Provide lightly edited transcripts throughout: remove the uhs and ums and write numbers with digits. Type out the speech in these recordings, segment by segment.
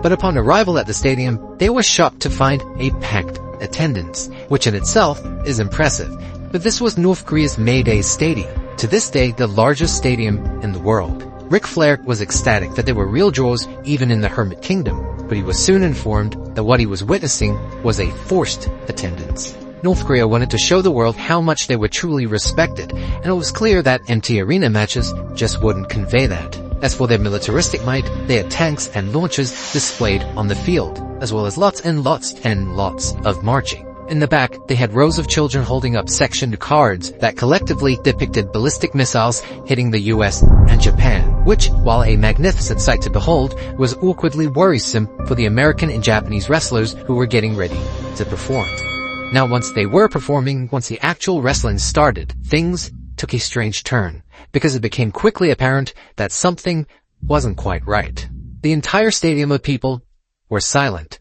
But upon arrival at the stadium, they were shocked to find a packed attendance, which in itself is impressive. But this was North Korea's May Day Stadium, to this day the largest stadium in the world. Ric Flair was ecstatic that there were real draws even in the Hermit Kingdom, but he was soon informed that what he was witnessing was a forced attendance. North Korea wanted to show the world how much they were truly respected, and it was clear that empty arena matches just wouldn't convey that. As for their militaristic might, they had tanks and launchers displayed on the field, as well as lots and lots and lots of marching. In the back, they had rows of children holding up sectioned cards that collectively depicted ballistic missiles hitting the US and Japan, which, while a magnificent sight to behold, was awkwardly worrisome for the American and Japanese wrestlers who were getting ready to perform. Now once they were performing, once the actual wrestling started, things took a strange turn, because it became quickly apparent that something wasn't quite right. The entire stadium of people were silent,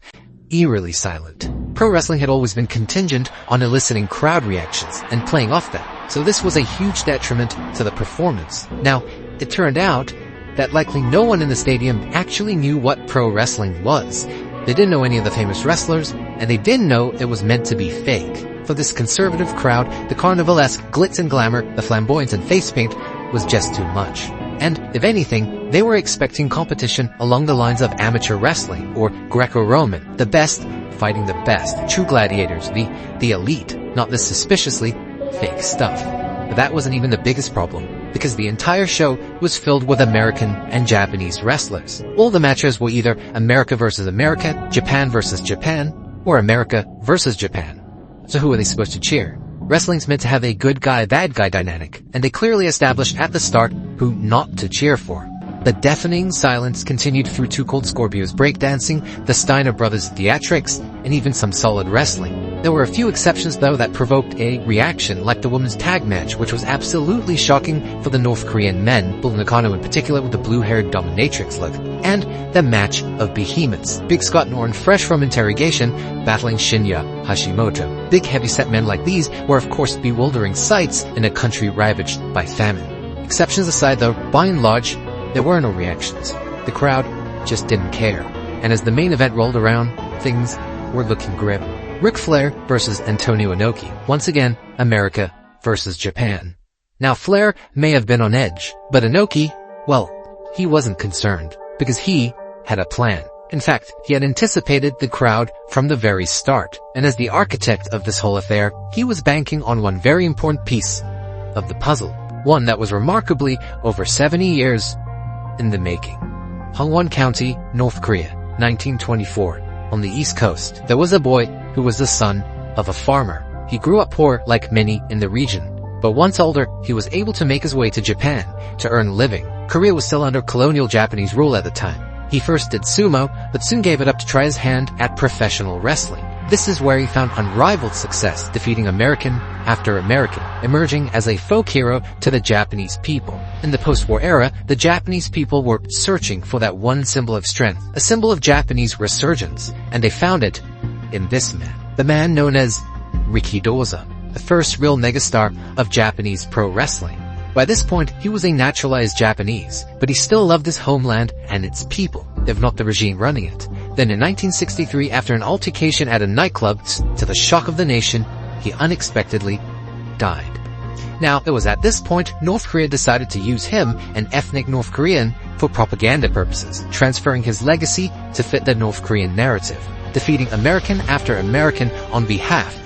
eerily silent. Pro wrestling had always been contingent on eliciting crowd reactions and playing off them, so this was a huge detriment to the performance. Now, it turned out that likely no one in the stadium actually knew what pro wrestling was. They didn't know any of the famous wrestlers, and they didn't know it was meant to be fake. For this conservative crowd, the carnivalesque glitz and glamour, the flamboyance and face paint was just too much. And, if anything, they were expecting competition along the lines of amateur wrestling, or Greco-Roman, the best fighting the best, true gladiators, the elite, not this suspiciously fake stuff. But that wasn't even the biggest problem, because the entire show was filled with American and Japanese wrestlers. All the matches were either America versus America, Japan versus Japan, or America versus Japan. So who are they supposed to cheer? Wrestling's meant to have a good guy, bad guy dynamic, and they clearly established at the start who not to cheer for. The deafening silence continued through Too Cold Scorpio's breakdancing, the Steiner brothers' theatrics, and even some solid wrestling. There were a few exceptions though that provoked a reaction, like the women's tag match, which was absolutely shocking for the North Korean men, Bull Nakano in particular with the blue-haired dominatrix look, and the match of behemoths. Big Scott Norton, fresh from interrogation, battling Shinya Hashimoto. Big heavy-set men like these were of course bewildering sights in a country ravaged by famine. Exceptions aside though, by and large, there were no reactions. The crowd just didn't care. And as the main event rolled around, things were looking grim. Ric Flair versus Antonio Inoki. Once again, America versus Japan. Now Flair may have been on edge, but Inoki, well, he wasn't concerned, because he had a plan. In fact, he had anticipated the crowd from the very start, and as the architect of this whole affair, he was banking on one very important piece of the puzzle, one that was remarkably over 70 years in the making. Hongwon County, North Korea, 1924. On the East Coast, there was a boy who was the son of a farmer. He grew up poor like many in the region, but once older, he was able to make his way to Japan to earn a living. Korea was still under colonial Japanese rule at the time. He first did sumo, but soon gave it up to try his hand at professional wrestling. This is where he found unrivaled success, defeating American after American, emerging as a folk hero to the Japanese people. In the post-war era, the Japanese people were searching for that one symbol of strength, a symbol of Japanese resurgence, and they found it in this man. The man known as Rikidoza, the first real megastar of Japanese pro wrestling. By this point, he was a naturalized Japanese, but he still loved his homeland and its people, if not the regime running it. Then in 1963, after an altercation at a nightclub, to the shock of the nation, he unexpectedly died. Now, it was at this point North Korea decided to use him, an ethnic North Korean, for propaganda purposes, transferring his legacy to fit the North Korean narrative, defeating American after American on behalf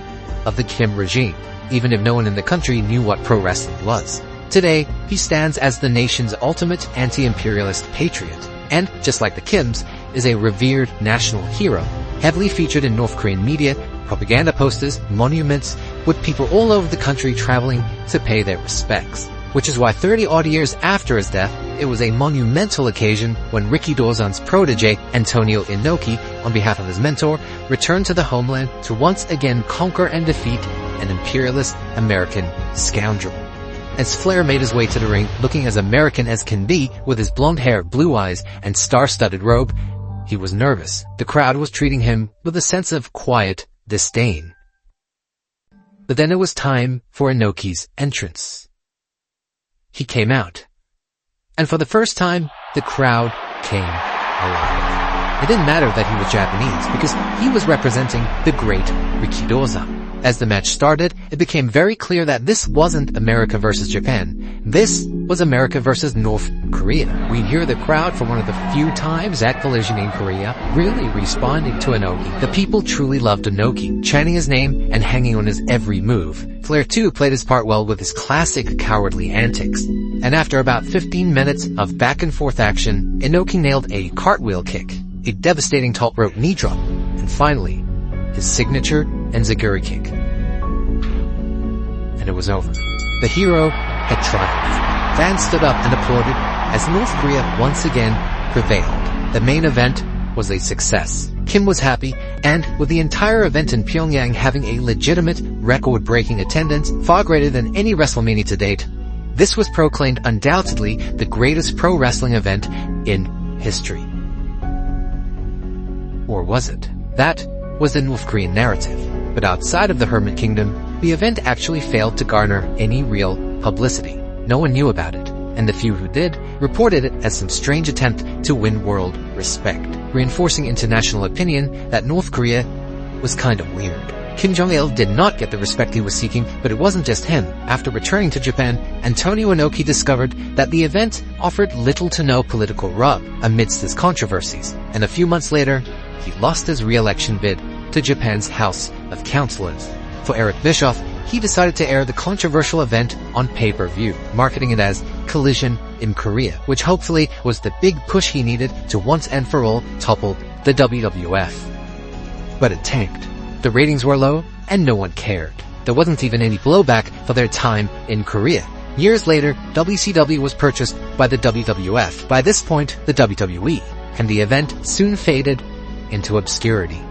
of the Kim regime, even if no one in the country knew what pro wrestling was. Today, he stands as the nation's ultimate anti-imperialist patriot, and, just like the Kims, is a revered national hero, heavily featured in North Korean media, propaganda posters, monuments, with people all over the country traveling to pay their respects. Which is why 30-odd years after his death, it was a monumental occasion when Rikidozan's protege, Antonio Inoki, on behalf of his mentor, returned to the homeland to once again conquer and defeat an imperialist American scoundrel. As Flair made his way to the ring, looking as American as can be, with his blonde hair, blue eyes, and star-studded robe, he was nervous. The crowd was treating him with a sense of quiet disdain. But then it was time for Inoki's entrance. He came out. And for the first time, the crowd came alive. It didn't matter that he was Japanese because he was representing the great Rikidoza. As the match started, it became very clear that this wasn't America versus Japan. This was America versus North Korea. We'd hear the crowd for one of the few times at Collision in Korea really responding to Inoki. The people truly loved Inoki, chanting his name and hanging on his every move. Flair too played his part well with his classic cowardly antics. And after about 15 minutes of back and forth action, Inoki nailed a cartwheel kick, a devastating top rope knee drop, and finally, his signature enziguri kick. And it was over. The hero had triumphed. Fans stood up and applauded as North Korea once again prevailed. The main event was a success. Kim was happy, and with the entire event in Pyongyang having a legitimate, record-breaking attendance far greater than any WrestleMania to date, this was proclaimed undoubtedly the greatest pro wrestling event in history. Or was it? That was the North Korean narrative. But outside of the Hermit Kingdom, the event actually failed to garner any real publicity. No one knew about it, and the few who did reported it as some strange attempt to win world respect, reinforcing international opinion that North Korea was kind of weird. Kim Jong-il did not get the respect he was seeking, but it wasn't just him. After returning to Japan, Antonio Inoki discovered that the event offered little to no political rub amidst his controversies, and a few months later, he lost his re-election bid to Japan's House of Councillors. For Eric Bischoff, he decided to air the controversial event on pay-per-view, marketing it as Collision in Korea, which hopefully was the big push he needed to once and for all topple the WWF. But it tanked. The ratings were low, and no one cared. There wasn't even any blowback for their time in Korea. Years later, WCW was purchased by the WWF, by this point the WWE, and the event soon faded into obscurity.